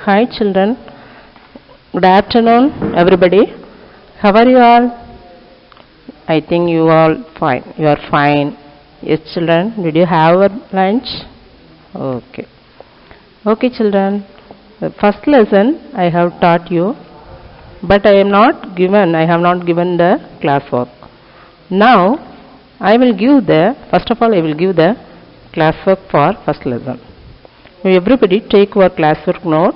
Hi children, good afternoon everybody. How are you all? I think you all fine. You are fine. Yes children, did you have your lunch? Okay. Okay children, the first lesson I have taught you, but I have not given the classwork. Now first of all I will give the classwork for first lesson. Everybody take your classwork note.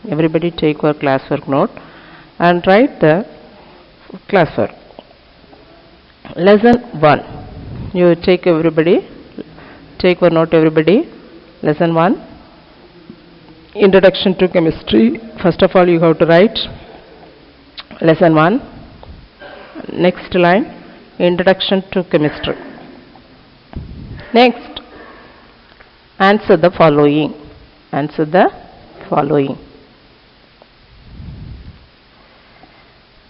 Everybody take your classwork note and write the classwork. Lesson 1. You take your note everybody. Lesson 1. Introduction to chemistry. First of all you have to write lesson 1. Next line, introduction to chemistry. Next, answer the following. Answer the following.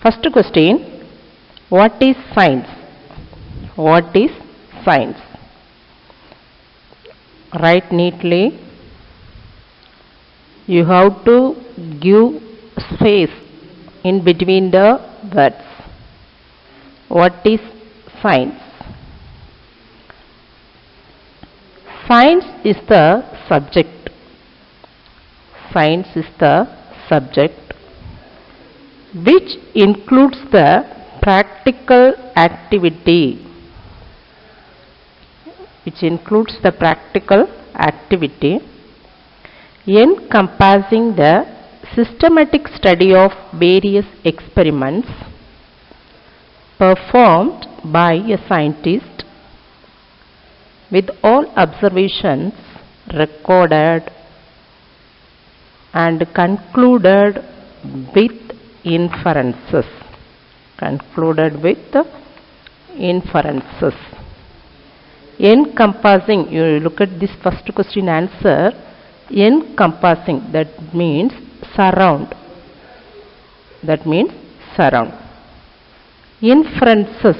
First question, what is science? What is science? Write neatly. You have to give space in between the words. What is science? Science is the subject. Science is the subject which includes the practical activity. Which includes the practical activity encompassing the systematic study of various experiments performed by a scientist with all observations recorded and concluded with inferences. Concluded with inferences. Encompassing, you look at this first question answer. Encompassing, that means surround. That means surround. Inferences.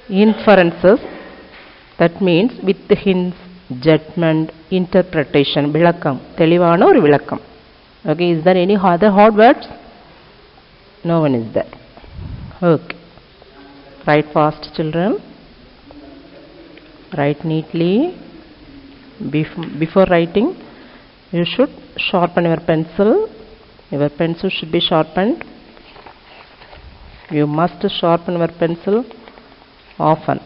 Inferences, that means with hints, judgment, interpretation. Vilakkam. Telivana or vilakkam. Okay, is there any other hard words? No one is there. Okay. Write fast children. Write neatly. Before writing, you should sharpen your pencil. Your pencil should be sharpened. You must sharpen your pencil often.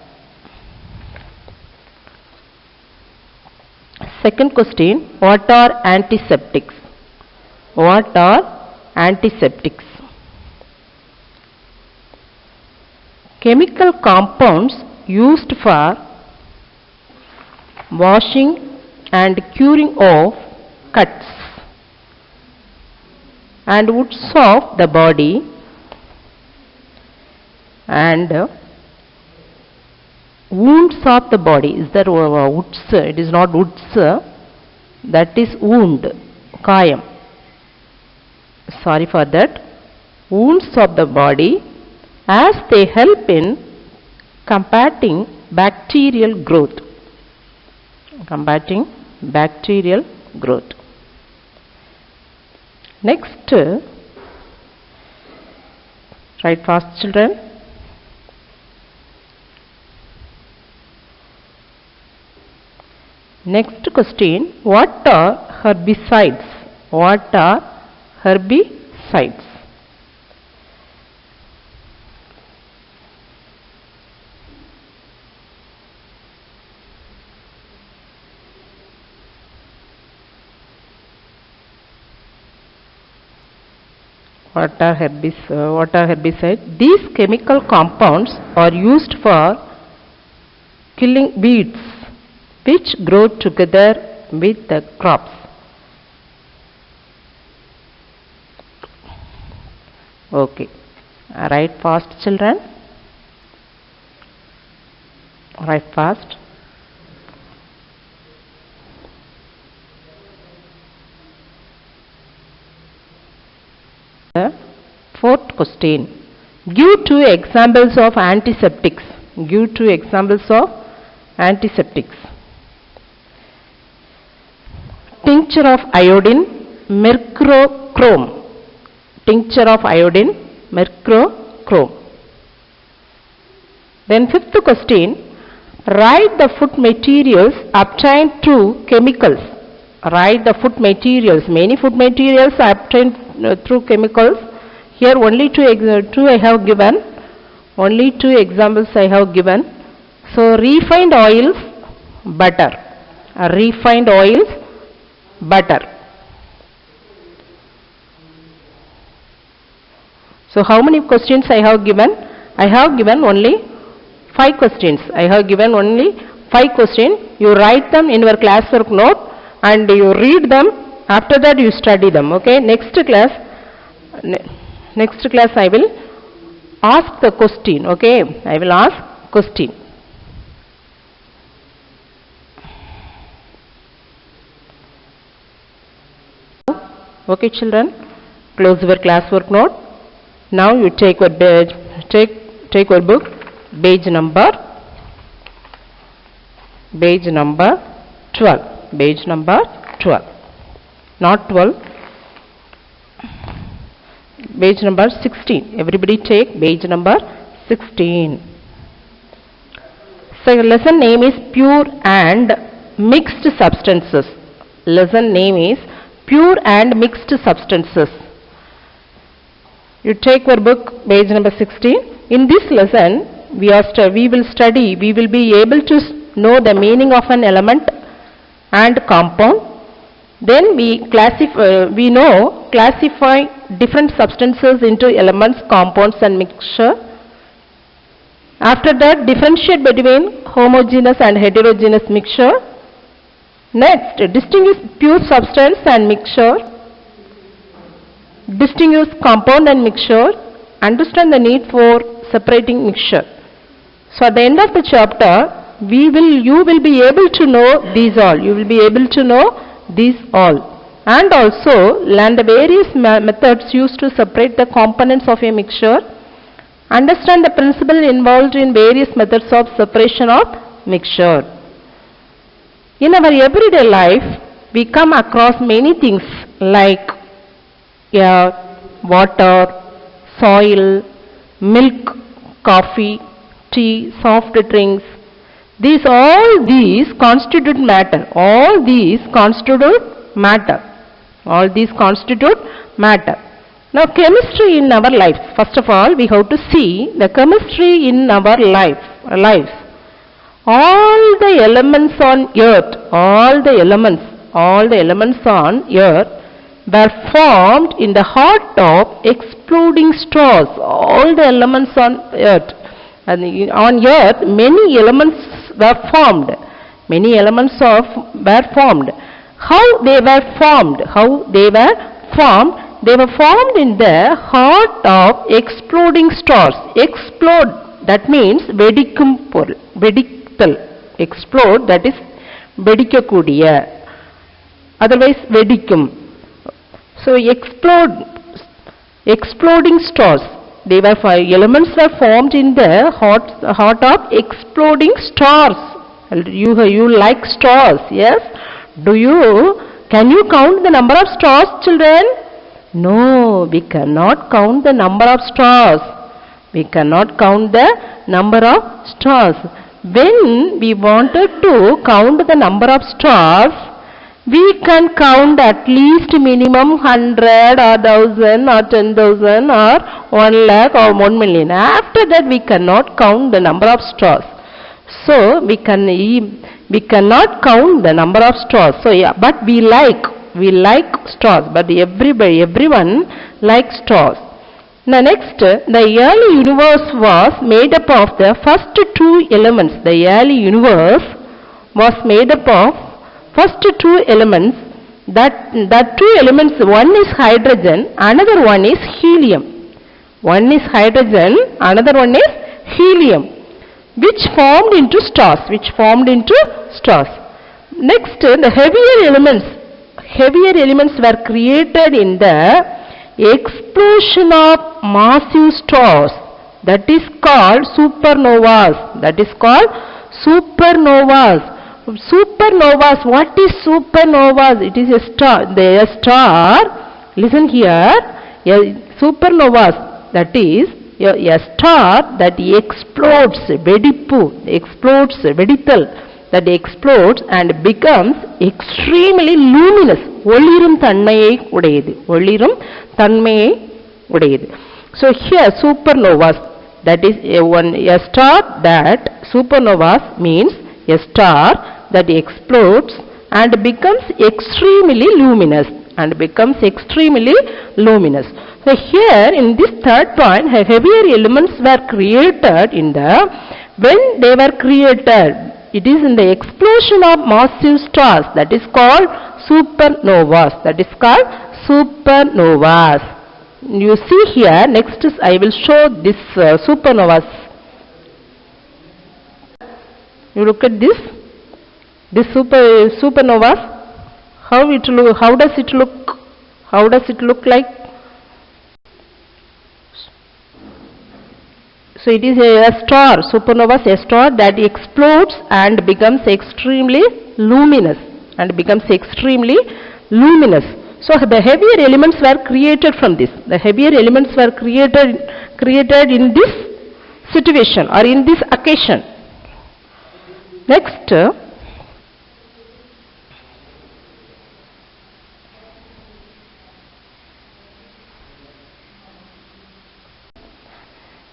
Second question, what are antiseptics? What are antiseptics? Chemical compounds used for washing and curing of cuts and wounds of the body and wounds of the body. Is there wounds? It is not wounds. That is wound. Kayam. Sorry for that. Wounds of the body, as they help in combating bacterial growth. Combating bacterial growth. Next, write fast children. Next question, what are herbicides? What are herbicides? What are herbicides? These chemical compounds are used for killing weeds which grow together with the crops. Okay. Write fast children. Write fast. Fourth question. Give two examples of antiseptics. Give two examples of antiseptics. tincture of iodine, mercurochrome. Tincture of iodine, mercurochrome. Then fifth question, write the food materials obtained through chemicals. Write the food materials. Many food materials are obtained through chemicals. Here only two I have given. Only two examples I have given. So refined oils, butter. Refined oils, butter. So how many questions I have given? I have given only 5 questions. I have given only 5 questions. You write them in your classwork note and you read them. After that you study them. Okay. Next class I will ask the question. Okay. I will ask question. Okay, children. Close your classwork note. Now you take your book, page number 12. Page number 12. Not 12. Page number 16. Everybody take page number 16. So lesson name is Pure and Mixed Substances. Lesson name is Pure and Mixed Substances. You take your book, page number 16. In this lesson, we will be able to know the meaning of an element and compound. Then we classify different substances into elements, compounds and mixture. After that, differentiate between homogeneous and heterogeneous mixture. Next, distinguish pure substance and mixture. Distinguish compound and mixture. Understand the need for separating mixture. So at the end of the chapter, you will be able to know these all. You will be able to know these all. And also learn the various methods used to separate the components of a mixture. Understand the principle involved in various methods of separation of mixture. In our everyday life, we come across many things like air, water, soil, milk, coffee, tea, soft drinks. All these constitute matter. All these constitute matter. Now chemistry in our lives. First of all, we have to see the chemistry in our lives. All the elements on earth, all the elements on earth were formed in the heart of exploding stars. All the elements on earth. And on earth, many elements were formed. How they were formed? They were formed in the heart of exploding stars. Explode, that means வெடித்தல். Explode, that is வெடிக்கக்கூடிய. Otherwise வெடிக்கும். So exploding stars. Elements were formed in the heart of exploding stars. You like stars, yes? Can you count the number of stars, children? No, we cannot count the number of stars. When we wanted to count the number of stars, we can count at least minimum 100 or 1000 or 10,000 or 1 lakh or 1 million. After that we cannot count the number of stars. So we cannot count the number of stars. So yeah, but we like stars. But everyone likes stars. Now next, the early universe was made up of the first 2 elements. The early universe was made up of first 2 elements. That 2 elements, one is hydrogen, another one is helium. One is hydrogen, another one is helium, which formed into stars. Next, the heavier elements were created in the explosion of massive stars. That is called supernovas. Supernovas. What is supernovas? It is a star. A star. Listen here. A supernovas. That is a star that explodes. Vedipu. Explodes. Vedithal. That explodes and becomes extremely luminous. ஒளிரும் தன்மையை உடையது. ஒளிரும் தன்மையை உடையது. So here supernovas. That is a star that supernovas means a star that explodes and becomes extremely luminous. And becomes extremely luminous. So here in this third point, heavier elements were created in the, when they were created, it is in the explosion of massive stars, that is called supernovas. That is called supernovas. You see here, next is I will show this supernovas. You look at this supernovas. How does it look? How does it look like? So it is a star, supernova is a star that explodes and becomes extremely luminous. So the heavier elements were created from this. The heavier elements were created in this situation or in this occasion. Next,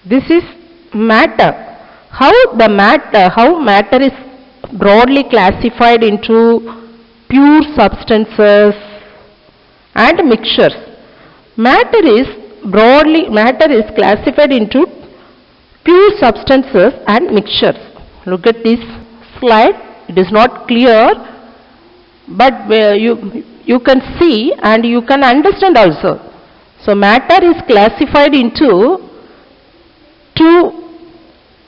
this is matter. How matter is broadly classified into pure substances and mixtures. Matter is classified into pure substances and mixtures. Look at this slide. It is not clear, but you can see and you can understand also. So matter is classified into two.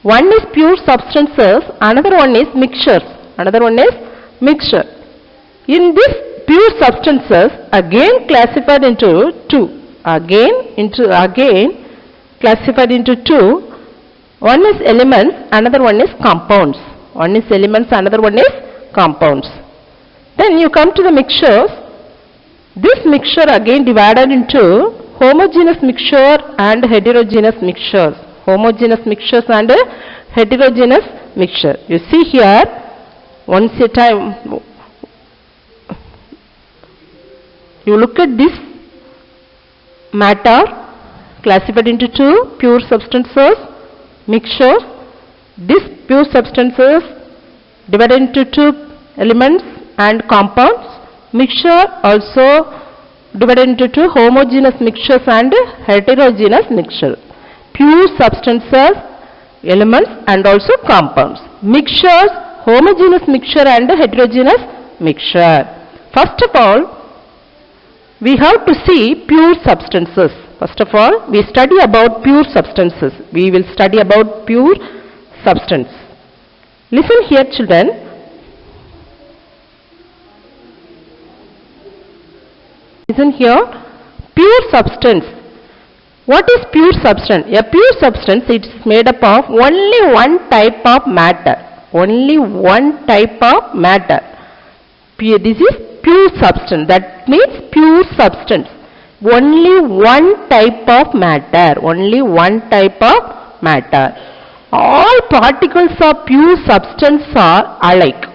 One is pure substances, another one is mixtures. In this pure substances, again classified into two. Classified into two. One is elements, another one is compounds. Then you come to the mixtures. This mixture again divided into homogeneous mixture and heterogeneous mixtures. Homogeneous mixtures and heterogeneous mixture. You see here, once a time, you look at this matter classified into two, pure substances, mixtures. This pure substances divided into two elements and compounds. Mixture also divided into two, homogeneous mixtures and heterogeneous mixture. Pure substances, elements and also compounds. Mixtures, homogeneous mixture and heterogeneous mixture. First of all, we have to see pure substances. First of all, we study about pure substances. We will study about pure substance. Listen here, children. Listen here. Pure substance. What is pure substance? A pure substance, it is made up of only one type of matter. This is pure substance. That means pure substance. Only one type of matter. All particles of pure substance are alike.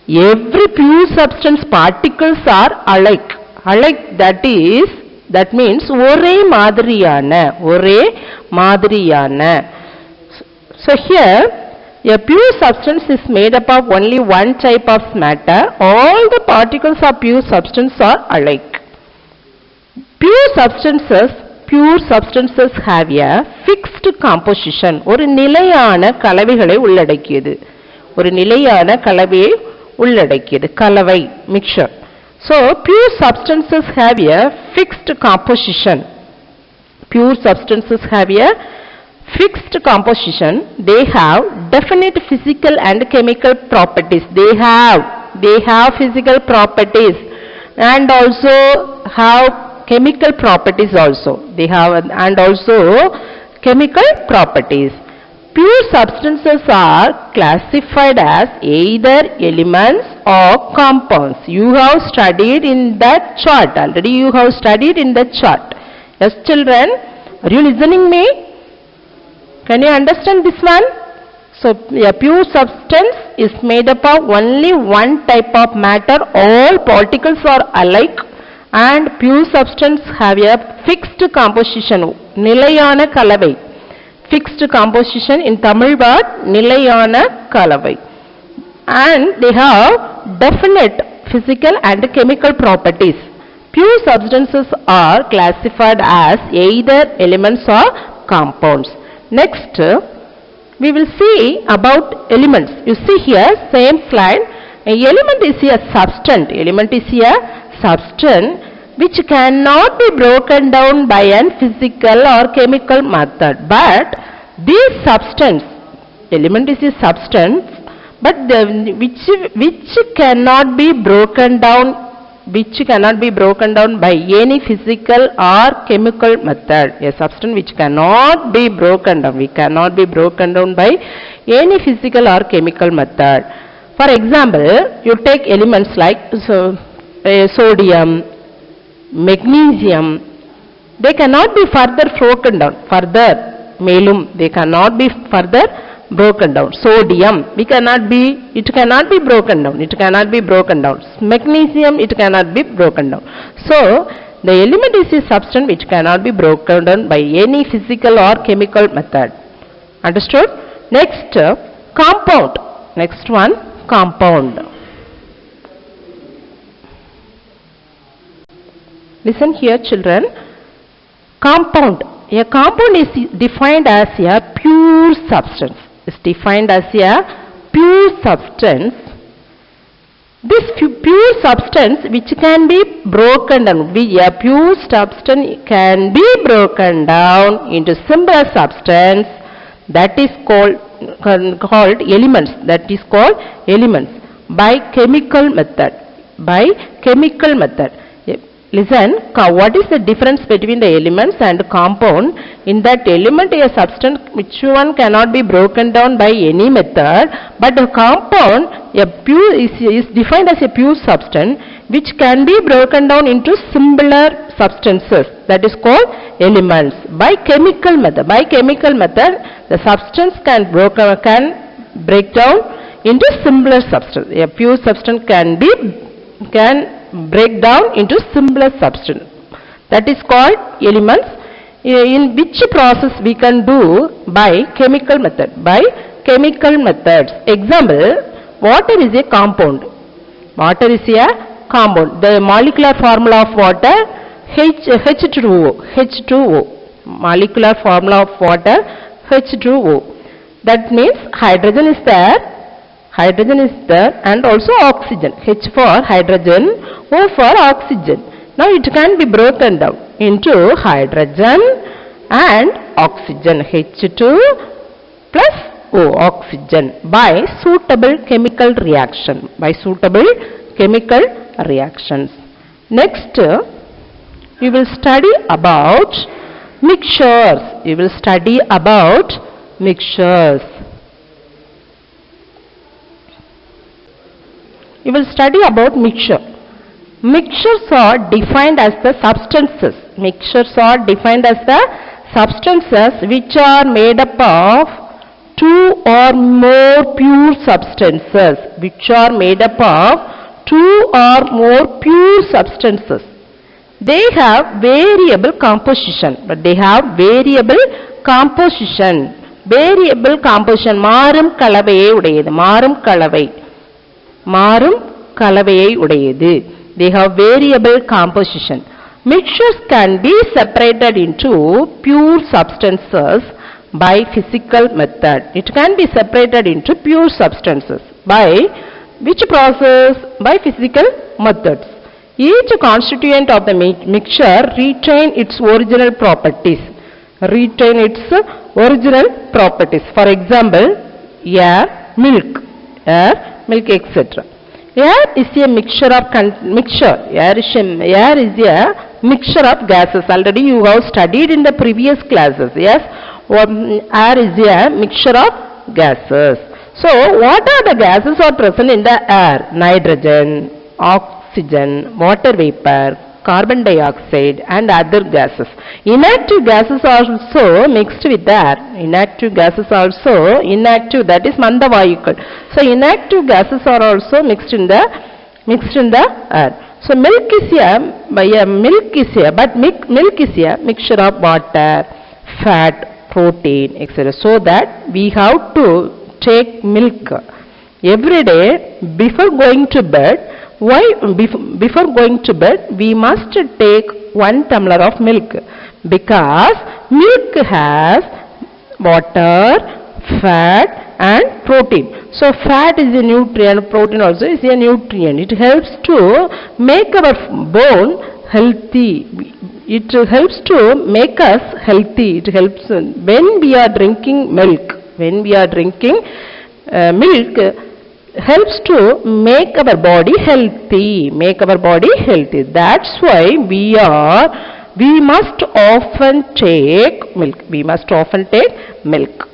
Every pure substance particles are alike. That means ஒரே மாதிரியான. So here a pure substance is made up of only one type of matter. All the particles of pure substance are alike. Pure substances have a fixed composition. ஒரு நிலையான கலவைகளை உள்ளடக்கியது. கலவை, mixture. So pure substances have a fixed composition. They have definite physical and chemical properties. They have physical properties and also have chemical properties also. Pure substances are classified as either elements or compounds. You have studied in that chart. Already you have studied in the chart. Yes, children, are you listening me? Can you understand this one? So, a pure substance is made up of only one type of matter. All particles are alike, and pure substance have a fixed composition. Nilayana kalavai. Fixed composition in Tamil word Nilayana kalavai. And they have definite physical and chemical properties. Pure substances are classified as either elements or compounds. Next, we will see about elements. You see here, same slide. An element is a substance. Element is a substance which cannot be broken down by a physical or chemical method. But this substance, element is a substance, but which cannot be broken down. Which cannot be broken down by any physical or chemical method. A substance which cannot be broken down. We cannot be broken down by any physical or chemical method. For example, you take elements like sodium, magnesium. They cannot be further broken down. They cannot be further broken down. Sodium, it cannot be broken down. It cannot be broken down. Magnesium, it cannot be broken down. So, the element is a substance which cannot be broken down by any physical or chemical method. Understood? Next, compound. Next one, compound. Listen here, children. Compound. A compound is defined as a pure substance. Is defined as a pure substance. This pure substance which can be broken down. A pure substance can be broken down into simpler substance. That is called elements. That is called elements by chemical method. By chemical method. Listen, what is the difference between the elements and compound? In that element is a substance which one cannot be broken down by any method, but the compound is defined as a pure substance which can be broken down into similar substances. That is called elements by chemical method. By chemical method, the substance can break down into similar substance. A pure substance can break down into simpler substance. That is called elements. In which process we can do by chemical method. By chemical methods. Example, water is a compound. Water is a compound. The molecular formula of water H2O. Molecular formula of water H2O. That means hydrogen is there. Hydrogen is there and also oxygen. H for hydrogen, O for oxygen. Now it can be broken down into hydrogen and oxygen. H2 plus O, oxygen, by suitable chemical reaction. By suitable chemical reactions. Next, we will study about mixtures. We will study about mixtures. We will study about mixture. Mixtures are defined as the substances. Mixtures are defined as the substances which are made up of two or more pure substances. Which are made up of two or more pure substances. They have variable composition. But they have variable composition. Variable composition. Marum kalavaiye udayathu. Marum kalavai. மாறும் கலவையை உடையது. They have variable composition. Mixtures can be separated into pure substances by physical method. It can be separated into pure substances by which process? By physical methods. Each constituent of the mixture retain its original properties. Retain its original properties. For example, air, milk, etc. Air is a mixture of Air is a mixture of gases. Already you have studied in the previous classes. Yes, Air is a mixture of gases. So, what are the gases are present in the air? Nitrogen, oxygen, water vapor, carbon dioxide and other gases. Inactive gases are also mixed with the air. Inactive gases are also inactive, that is mandavayukal. So, inactive gases are also mixed in the air. So, milk is a mixture of water, fat, protein, etc. So that we have to take milk every day before going to bed. Why before going to bed we must take 1 tumbler of milk? Because milk has water, fat and protein. So fat is a nutrient, protein also is a nutrient. It helps to make our bone healthy. It helps to make us healthy. It helps when we are drinking milk. When we are drinking milk, helps to make our body healthy. Make our body healthy. That's why we must often take milk. We must often take milk.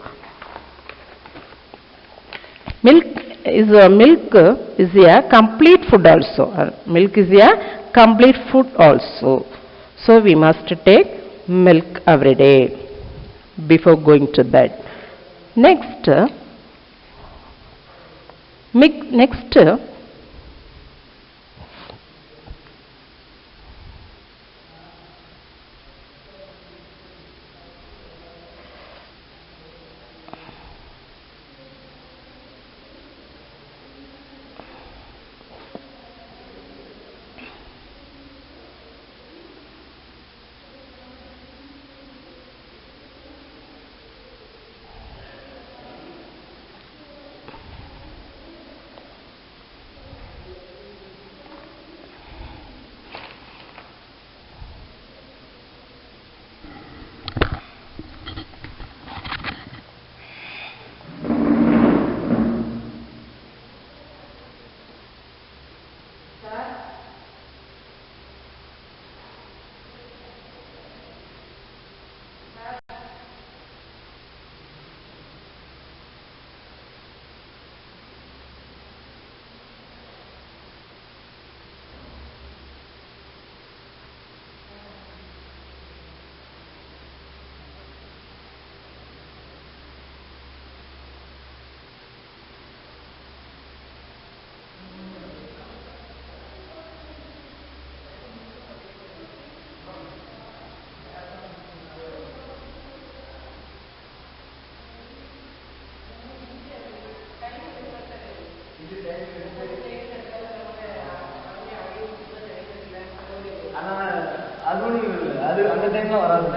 Milk is a complete food also. Milk is a complete food also. So we must take milk every day before going to bed. Next, அது அந்த டைம்ல வராது.